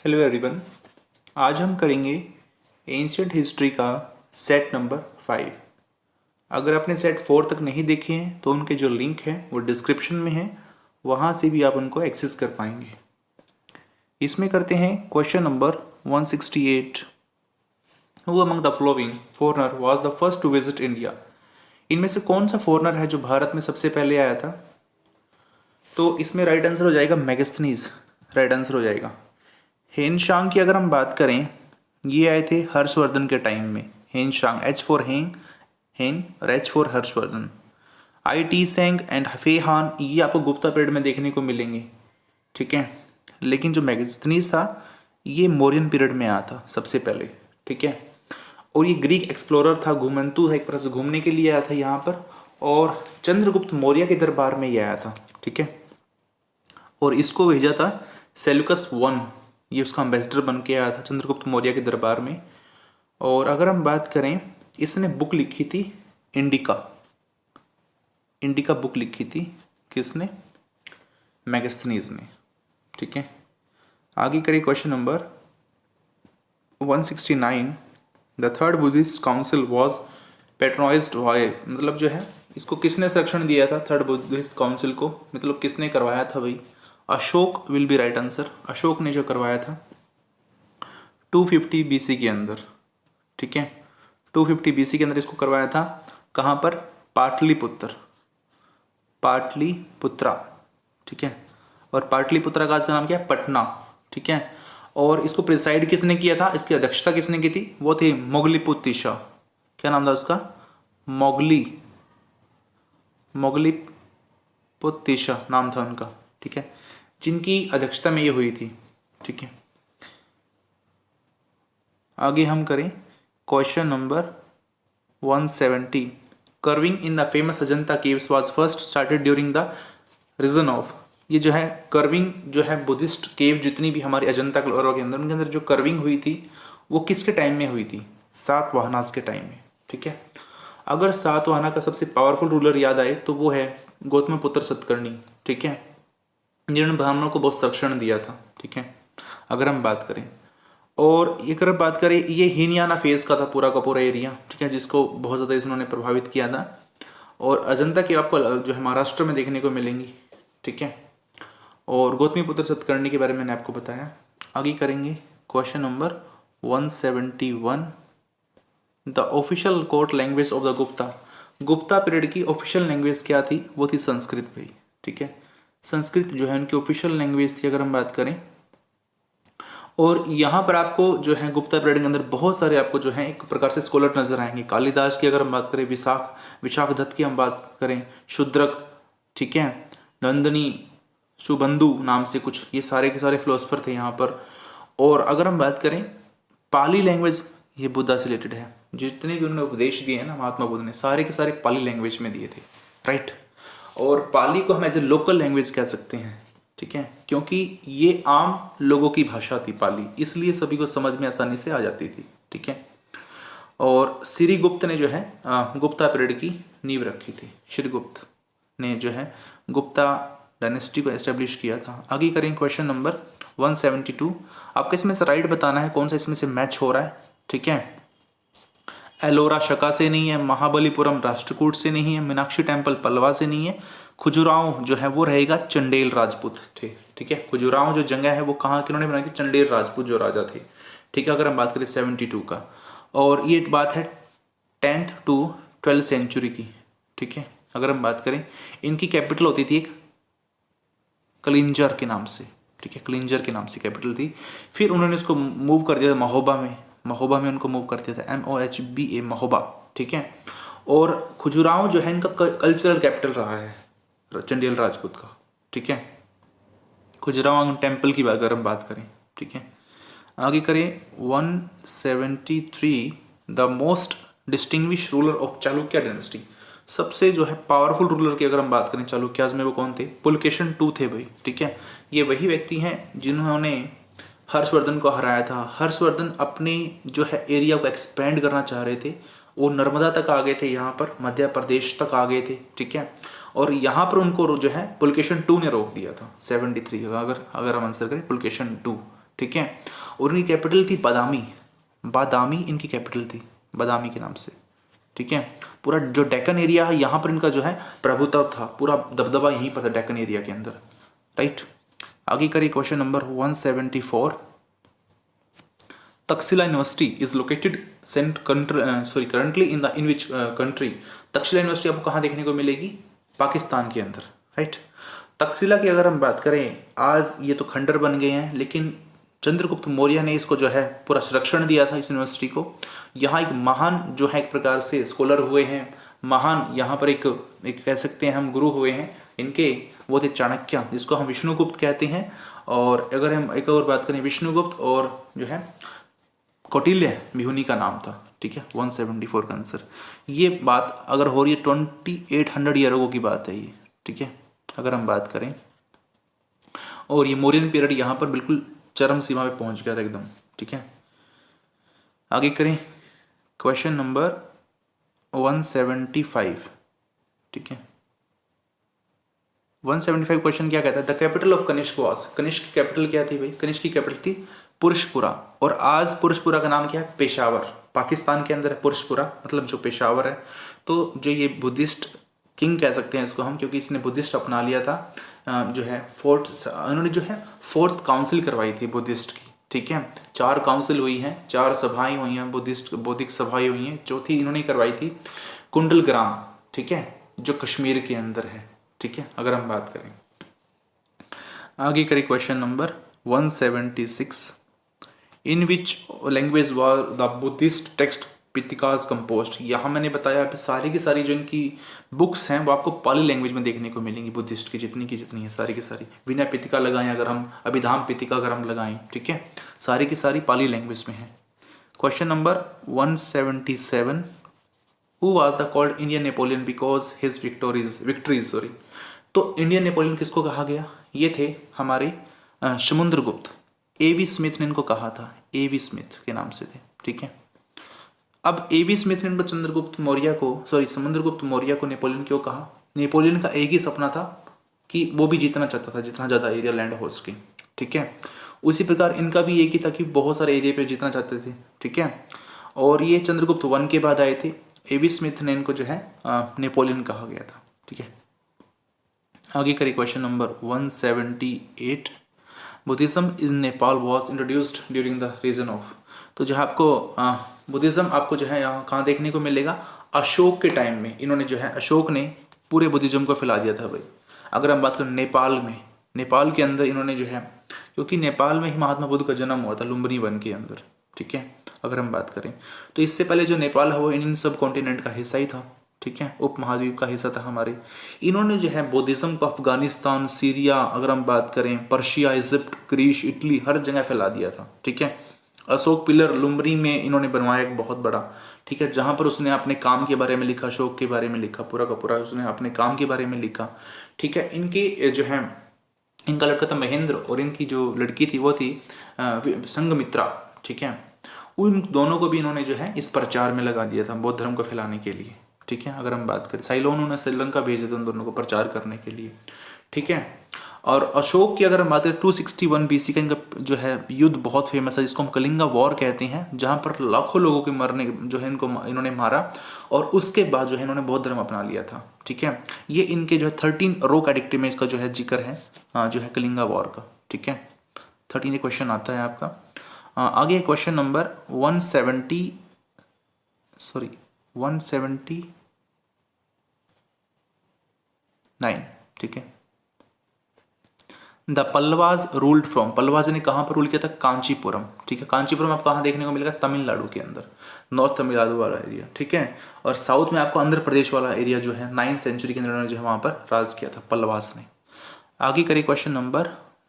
Hello everyone. आज हम करेंगे एंशियंट हिस्ट्री का सेट नंबर 5। अगर आपने सेट 4 तक नहीं देखे हैं तो उनके जो लिंक हैं वो डिस्क्रिप्शन में हैं, वहाँ से भी आप उनको एक्सेस कर पाएंगे। इसमें करते हैं question number 168। Who among the following foreigner was the first to visit India? इनमें से कौन सा फॉरनर है जो भारत में सबसे पहले आया था? तो इसमें राइट आंसर हो जाएगा मैगस्थनीज। राइट आंसर हो जाएगा। हेनशांग की अगर हम बात करें, ये आए थे हर्षवर्धन के टाइम में। हेनशांग, एच फॉर हेन और H for Harshvardhan. I T सेंग एंड फेहान ये आपको गुप्ता पीरियड में देखने को मिलेंगे, ठीक है। लेकिन जो मैगस्थनीज था ये मौर्यन पीरियड में आया था सबसे पहले, ठीक है। और ये ग्रीक एक्सप्लोरर था, घुमंतु था, एक तरह से घूमने के लिए आया था यहाँ पर, और चंद्रगुप्त मौर्य के दरबार में ये आया था, ठीक है। और इसको भेजा था सेल्यूकस वन, ये उसका एम्बेसडर बन के आया था चंद्रगुप्त मौर्य के दरबार में। और अगर हम बात करें, इसने बुक लिखी थी इंडिका। इंडिका बुक लिखी थी किसने? मैगस्थनीज ने, ठीक है। आगे करें question number 169। The third Buddhist council was patronised by, मतलब जो है इसको किसने संरक्षण दिया था थर्ड बुद्धिस्ट काउंसिल को, मतलब किसने करवाया था भाई? Ashok will be right answer. Ashok ने जो करवाया था 250 बीसी के अंदर, ठीक है। 250 बीसी के अंदर इसको करवाया था। कहाँ पर? पाटलिपुत्र, पाटलिपुत्रा, ठीक है। और पाटलिपुत्रा का आज का नाम क्या है? पटना, ठीक है। और इसको प्रिसाइड किसने किया था, इसकी अध्यक्षता किसने की थी? वो थे मोगलीपुत्तिशा। क्या नाम था उसका? मोगलीपुत्तिशा नाम था उनका, ठीक है, जिनकी अध्यक्षता में ये हुई थी, ठीक है। आगे हम करें question number 170। Carving in the famous Ajanta caves was first started during the region of, ये जो है कर्विंग जो है बुद्धिस्ट केव जितनी भी हमारी अजंता के अंदर, उनके अंदर जो कर्विंग हुई थी वो किसके टाइम में हुई थी? सातवाहनास के टाइम में, ठीक है। अगर सातवाहना का सबसे पावरफुल रूलर याद आए तो वो है गौतमपुत्र सतकर्णी, ठीक है, जिन्होंने ब्राह्मणों को बहुत संरक्षण दिया था, ठीक है। अगर हम बात करें, और ये अगर बात करें, ये हीनयाना फेज का था पूरा का पूरा एरिया, ठीक है, जिसको बहुत ज़्यादा इन्होंने प्रभावित किया था। और अजंता की आपको जो है महाराष्ट्र में देखने को मिलेंगी, ठीक है। और गौतमीपुत्र सतकर्णी के बारे में मैंने आपको बताया। आगे करेंगे question number 171। The official court language of the Gupta, Gupta period की ऑफिशियल लैंग्वेज क्या थी? वो थी संस्कृत भाई, ठीक है। संस्कृत जो है उनकी ऑफिशियल लैंग्वेज थी अगर हम बात करें। और यहाँ पर आपको जो है गुप्ता पीरियड के अंदर बहुत सारे आपको जो है एक प्रकार से स्कॉलर नजर आएंगे। कालिदास की अगर हम बात करें, विशाख दत्त की हम बात करें, शूद्रक, ठीक है, नंदनी, सुबंधु नाम से कुछ, ये सारे के सारे फिलोसफर थे यहाँ पर। और अगर हम बात करें पाली लैंग्वेज, ये बुद्धा से रिलेटेड है। जितने भी उन्होंने उपदेश दिए हैं ना महात्मा बुद्ध ने, सारे के सारे पाली लैंग्वेज में दिए थे, राइट। और पाली को हम एज ए लोकल लैंग्वेज कह सकते हैं, ठीक है, क्योंकि ये आम लोगों की भाषा थी पाली, इसलिए सभी को समझ में आसानी से आ जाती थी, ठीक है। और श्रीगुप्त ने जो है गुप्ता पीरियड की नींव रखी थी। श्रीगुप्त ने जो है गुप्ता डायनेस्टी को एस्टेब्लिश किया था। आगे करें क्वेश्चन नंबर 172। आपको इसमें से राइट बताना है कौन सा इसमें से मैच हो रहा है, ठीक है। एलोरा शका से नहीं है, महाबलीपुरम राष्ट्रकूट से नहीं है, मीनाक्षी टेम्पल पलवा से नहीं है, खुजुराहो जो है वो रहेगा चंडेल राजपूत थे, ठीक है। खुजुराहो जो जगह है वो कहाँ किन्होंने बनाई थी? चंडेल राजपूत जो राजा थे, ठीक है। अगर हम बात करें 72 का, और ये बात है 10th to 12th सेंचुरी की, ठीक है। अगर हम बात करें, इनकी कैपिटल होती थी एक कलिंजर के नाम से, ठीक है, कलिंजर के नाम से कैपिटल थी। फिर उन्होंने इसको मूव कर दिया था महोबा में, महोबा में उनको मूव कर दिया था, MOHBA महोबा, ठीक है। और खुजुराहो जो है इनका कल्चरल कैपिटल रहा है चंडेल राजपूत का, ठीक है। खुजुराहो टेम्पल की अगर हम बात करें, ठीक है। आगे करें 173। The most distinguish ruler of Chalukya dynasty, सबसे जो है पावरफुल रूलर की अगर हम बात करें चालुक्याज में, वो कौन थे? पुलकेशन II थे भाई, ठीक है। ये वही व्यक्ति हैं जिन्होंने हर्षवर्धन को हराया था। हर्षवर्धन अपने जो है एरिया को एक्सपेंड करना चाह रहे थे, वो नर्मदा तक आ गए थे, यहाँ पर मध्य प्रदेश तक आ गए थे, ठीक है। और यहाँ पर उनको जो है पुलकेशन II ने रोक दिया था 73। अगर हम आंसर करें पुलकेशन II, ठीक है। और इनकी कैपिटल थी बादामी, बादामी इनकी कैपिटल थी, बादामी के नाम से, ठीक है। पूरा जो डेक्कन एरिया है यहाँ पर इनका जो है प्रभुत्व था, पूरा दबदबा यहीं पर था डेक्कन एरिया के अंदर, राइट। आगे करिए question number 174। Takshashila university is located currently in which country. Takshashila university आपको कहाँ देखने को मिलेगी? पाकिस्तान के अंदर, राइट। तक्षशिला की अगर हम बात करें, आज ये तो खंडर बन गए हैं, लेकिन चंद्रगुप्त मौर्य ने इसको जो है पूरा संरक्षण दिया था इस यूनिवर्सिटी को। यहाँ एक महान जो है एक प्रकार से स्कॉलर हुए हैं, महान यहाँ पर एक कह सकते हैं हम गुरु हुए हैं इनके, वो थे चाणक्य, जिसको हम विष्णुगुप्त कहते हैं। और अगर हम एक और बात करें, विष्णुगुप्त और जो है कौटिल्य भी उन्हीं का नाम था, ठीक है। 174 का आंसर। ये बात अगर हो रही है 2800 ईयर अगो की बात है ये, ठीक है, अगर हम बात करें। और ये मौर्यन पीरियड यहाँ पर बिल्कुल चरम सीमा पे पहुंच गया था एकदम, ठीक है। आगे करें क्वेश्चन नंबर 175, ठीक है। 175 क्वेश्चन क्या कहता है? The capital of Kanishka was, Kanishka की कैपिटल क्या थी भाई? कनिष्क की कैपिटल थी पुरुषपुरा। और आज पुरुषपुरा का नाम क्या है? पेशावर। पाकिस्तान के अंदर है पुरुषपुरा, मतलब जो पेशावर है। तो जो ये बुद्धिस्ट किंग कह सकते हैं इसको हम, क्योंकि इसने बुद्धिस्ट अपना लिया था। जो है उन्होंने जो है 4th काउंसिल करवाई थी बुद्धिस्ट की, ठीक है। 4 काउंसिल हुई हैं, 4 सभाएं हुई हैं, बौद्धिक सभाएं हुई हैं। चौथी इन्होंने करवाई थी कुंडलग्राम, ठीक है, जो कश्मीर के अंदर है, ठीक है, अगर हम बात करें। आगे करें question number 176। In which language were the Buddhist texts Pitakas composed. यहाँ मैंने बताया सारी की सारी जो इनकी बुक्स हैं वो आपको पाली लैंग्वेज में देखने को मिलेंगी, बुद्धिस्ट की जितनी है सारी की सारी। विनय पितिका लगाएं अगर हम, अभिधाम पितिका अगर हम लगाएं, ठीक है, सारी की सारी पाली लैंग्वेज में है। Question number 177। Who was the called Indian Napoleon because his victories. तो इंडियन नेपोलियन किसको कहा गया? ये थे हमारे समुद्रगुप्त। A.V. स्मिथ ने इनको कहा था, A.V. स्मिथ के नाम से थे, ठीक है। अब A.V. स्मिथ ने इनको समुद्रगुप्त मौर्य को नेपोलियन क्यों कहा? नेपोलियन का एक ही सपना था कि वो भी जीतना चाहता था जितना ज़्यादा एरिया लैंड हो सके, ठीक है। उसी प्रकार इनका भी एक ही था कि बहुत सारे एरिया पे जीतना चाहते थे, ठीक है। और ये चंद्रगुप्त 1 के बाद आए थे। A.V. स्मिथ ने इनको जो है नेपोलियन कहा गया था, ठीक है। आगे करिए question number 178। Buddhism in Nepal was introduced during the region of. तो जो है आपको बुद्धिज्म आपको जो है यहाँ कहाँ देखने को मिलेगा? अशोक के टाइम में इन्होंने जो है, अशोक ने पूरे बुद्धिज्म को फैला दिया था भाई। अगर हम बात करें नेपाल में, नेपाल के अंदर इन्होंने जो है, क्योंकि नेपाल में ही महात्मा बुद्ध का जन्म हुआ था लुम्बिनी वन के अंदर, ठीक है, अगर हम बात करें। तो इससे पहले जो नेपाल है वो इन सब कॉन्टिनेंट का हिस्सा ही था, ठीक है, उप महाद्वीप का हिस्सा था हमारे। इन्होंने जो है बुद्धिज्म को अफगानिस्तान, सीरिया, अगर हम बात करें पर्शिया, इजिप्ट, ग्रीस, इटली, हर जगह फैला दिया था, ठीक है। अशोक पिलर लुम्बिनी में इन्होंने बनवाया एक बहुत बड़ा, ठीक है, जहां पर उसने अपने काम के बारे में लिखा, अशोक के बारे में लिखा, पूरा का पूरा उसने अपने काम के बारे में लिखा, ठीक है। इनकी जो है, इनका लड़का था महेंद्र और इनकी जो लड़की थी वो थी संघमित्रा, ठीक है। उन दोनों को भी इन्होंने जो है इस प्रचार में लगा दिया था बौद्ध धर्म को फैलाने के लिए, ठीक है। अगर हम बात करें, साइलोन उन्होंने श्रीलंका भेजे थे उन दोनों को प्रचार करने के लिए, ठीक है। और अशोक की अगर हम बात करें 261 BC का इनका जो है युद्ध बहुत फेमस है, जिसको हम कलिंगा वॉर कहते हैं, जहां पर लाखों लोगों के मरने जो है इन्होंने मारा। और उसके बाद जो है इन्होंने बौद्ध धर्म अपना लिया था, ठीक है। ये इनके जो है 13 रोक एडिक्ट में इसका जो है जिक्र है, जो है कलिंगा वॉर का, ठीक है। 13 क्वेश्चन आता है आपका। आगे क्वेश्चन नंबर 179, ठीक है। The Pallavas ruled from, Pallavas ने कहाँ पर रूल किया था? कांचीपुरम, ठीक है। कांचीपुरम आपको कहाँ देखने को मिलेगा? तमिलनाडु के अंदर, नॉर्थ तमिलनाडु वाला एरिया, ठीक है। और साउथ में आपको आंध्र प्रदेश वाला एरिया जो है 9th सेंचुरी के अंदर जो है वहाँ पर राज किया था पल्लवास ने। आगे करिए question number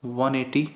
180।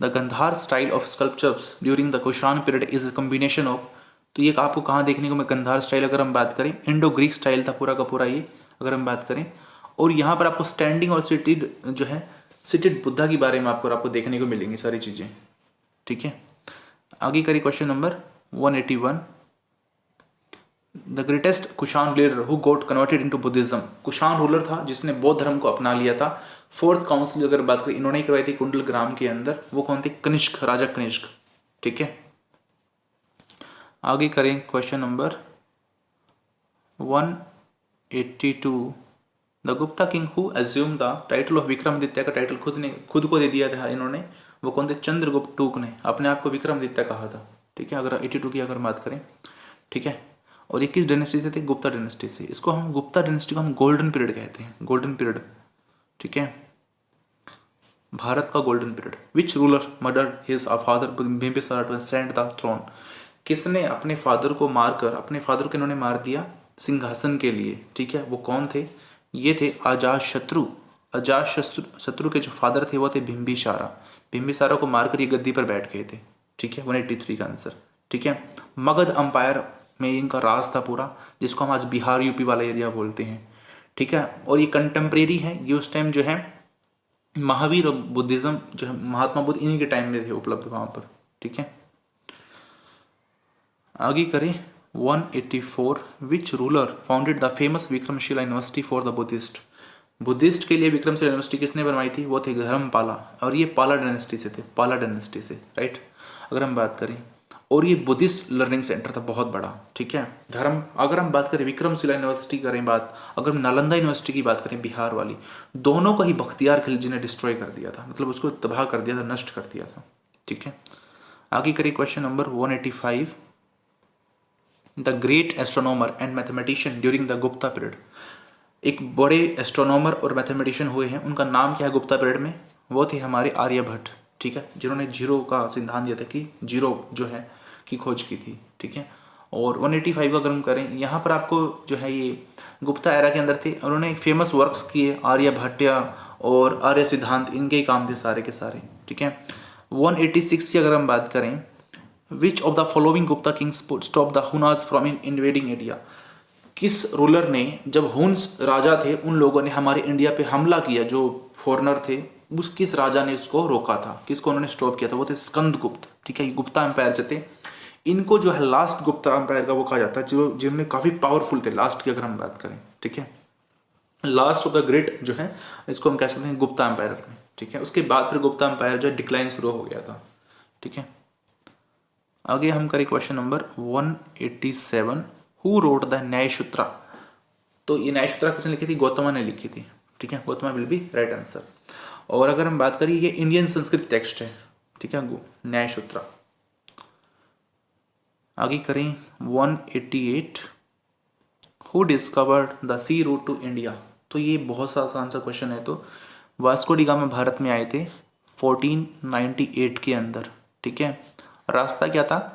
The Gandhara style of sculptures during the Kushan period is a combination of. तो ये आपको कहाँ देखने को मिले? गंधार स्टाइल अगर हम बात करें, इंडो ग्रीक स्टाइल था पूरा का पूरा ये, अगर हम बात करें। और यहाँ पर आपको स्टैंडिंग और सिटेड जो है, सिटेड बुद्धा के बारे में आपको देखने को मिलेंगी सारी चीज़ें, ठीक है। आगे करिए question number 181। The greatest Kushan leader who got converted into Buddhism, Kushan ruler था जिसने बौद्ध धर्म को अपना लिया था। फोर्थ काउंसिल अगर बात करें इन्होंने करवाई थी कुंडलग्राम के अंदर, वो कौन थे? कनिष्क, राजा कनिष्क। ठीक है, आगे करें question number 182। The Gupta king who assume the title of Vikramaditya का टाइटल खुद को दे दिया था इन्होंने, वो कौन थे? चंद्रगुप्त टूक ने अपने आप को विक्रमादित्य कहा था। ठीक है, अगर 82 की अगर बात करें। ठीक है, और ये किस डायनेस्टी से थे? गुप्ता डायनेस्टी से। इसको हम गुप्ता डायनेस्टी को हम गोल्डन पीरियड कहते हैं, गोल्डन पीरियड। ठीक है, भारत का golden period. Which ruler murdered his father Bimbisara to ascend the throne, किसने अपने फादर को मारकर, अपने फादर को इन्होंने मार दिया सिंहासन के लिए। ठीक है, वो कौन थे? ये थे अजात शत्रु। अजात शत्रु के जो फादर थे वो थे बिंबिसारा। बिंबिसारा को मारकर ये गद्दी पर बैठ गए थे। ठीक है, 183 का आंसर। ठीक है, मगध अंपायर में इनका राज था पूरा, जिसको हम आज बिहार यूपी वाला एरिया बोलते हैं। ठीक है, और ये कंटेम्प्रेरी है, ये उस टाइम जो है महावीर और बुद्धिज्म जो है महात्मा बुद्ध इन्हीं के टाइम में थे उपलब्ध वहां पर। ठीक है, आगे करें 184। Which ruler founded the famous Vikramshila university for the Buddhist, Buddhist के लिए विक्रमशिला यूनिवर्सिटी किसने बनवाई थी? वो थे धर्मपाला, और ये पाला डायनेस्टी से थे, पाला डायनेस्टी से। राइट, अगर हम बात करें, और ये बुद्धिस्ट लर्निंग सेंटर था बहुत बड़ा। ठीक है, धर्म अगर हम बात करें विक्रमशिला यूनिवर्सिटी करें बात, अगर नालंदा यूनिवर्सिटी की बात करें बिहार वाली, दोनों को ही बख्तियार खिलजी ने डिस्ट्रॉय कर दिया था, मतलब उसको तबाह कर दिया था, नष्ट कर दिया था। ठीक है, आगे करिए question number 185। The great astronomer and mathematician during the Gupta period, एक बड़े एस्ट्रोनॉमर और मैथमेटिशियन हुए हैं, उनका नाम क्या है गुप्ता पीरियड में? वो थे हमारे आर्यभट्ट। ठीक है, जिन्होंने जीरो का सिद्धांत दिया था कि जीरो जो है की खोज की थी। ठीक है, और 185 अगर हम करें, यहाँ पर आपको जो है ये गुप्ता एरा के अंदर थे, उन्होंने एक फेमस वर्क्स किए, आर्यभट्ट और आर्य सिद्धांत, इनके ही काम थे सारे के सारे। ठीक है, 186 की अगर हम बात करें, which of the following Gupta Kings stop the Huns from invading India, किस रूलर ने, जब हुन्स राजा थे उन लोगों ने हमारे इंडिया पे हमला किया, जो फॉरनर थे, उस किस राजा ने उसको रोका था, किसको उन्होंने स्टॉप किया था? वो थे स्कंदगुप्त। ठीक है, ये गुप्ता एम्पायर से थे। इनको जो है लास्ट गुप्ता एम्पायर का वो कहा जाता है, जो जिनमें काफ़ी पावरफुल थे लास्ट की अगर हम बात करें। ठीक है, लास्ट ऑफ द ग्रेट जो है इसको हम कह सकते हैं गुप्ता एम्पायर में। ठीक है, उसके बाद फिर गुप्ता एम्पायर जो है डिक्लाइन शुरू हो गया था। ठीक है, आगे हम करें question number 187। Who wrote the Nyayasutra, तो ये न्यायसूत्रा किसने लिखी थी? गौतमा ने लिखी थी। ठीक है, Gautama will be right answer. और अगर हम बात करें, ये इंडियन संस्कृत टेक्स्ट है। ठीक है, न्यायसूत्रा। आगे करें 188। Who discovered the sea route to India, तो ये बहुत सा आसान सा क्वेश्चन है। तो वास्को डी गामा भारत में आए थे 1498 के अंदर। ठीक है, रास्ता क्या था?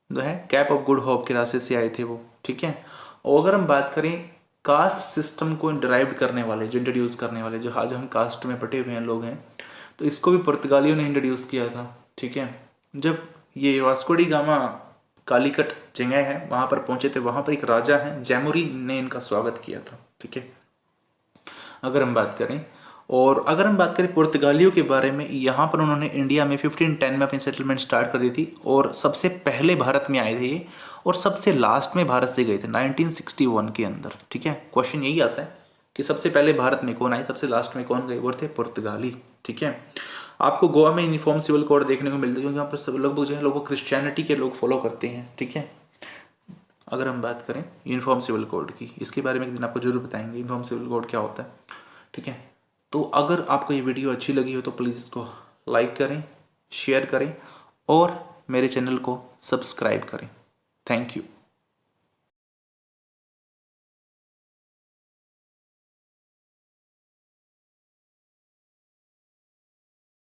जो है कैप ऑफ गुड होप के रास्ते से आए थे वो। ठीक है, और अगर हम बात करें कास्ट सिस्टम को डिराइव करने वाले, जो इंट्रोड्यूस करने वाले, जो आज हम कास्ट में बटे हुए हैं लोग हैं, तो इसको भी पुर्तगालियों ने इंट्रोड्यूस किया था। ठीक है, जब ये वास्को डी गामा कालीकट जगह है वहाँ पर पहुँचे थे, वहाँ पर एक राजा है जैमुरी ने इनका स्वागत किया था। ठीक है, अगर हम बात करें, और अगर हम बात करें पुर्तगालियों के बारे में, यहाँ पर उन्होंने इंडिया में 1510 में अपनी सेटलमेंट स्टार्ट कर दी थी, और सबसे पहले भारत में आए थे ये, और सबसे लास्ट में भारत से गए थे 1961 के अंदर। ठीक है, क्वेश्चन यही आता है कि सबसे पहले भारत में कौन आए, सबसे लास्ट में कौन गए? वो थे पुर्तगाली। ठीक है, आपको गोवा में यूनिफॉर्म सिविल कोड देखने को मिलता है, क्योंकि यहाँ पर सब लगभग जो है लोगों क्रिश्चियनिटी के लोग फॉलो करते हैं। ठीक है, अगर हम बात करें यूनिफॉर्म सिविल कोड की, इसके बारे में एक दिन आपको जरूर बताएंगे यूनिफॉर्म सिविल कोड क्या होता है। ठीक है, तो अगर आपको ये वीडियो अच्छी लगी हो तो प्लीज़ इसको लाइक करें, शेयर करें और मेरे चैनल को सब्सक्राइब करें। Thank you.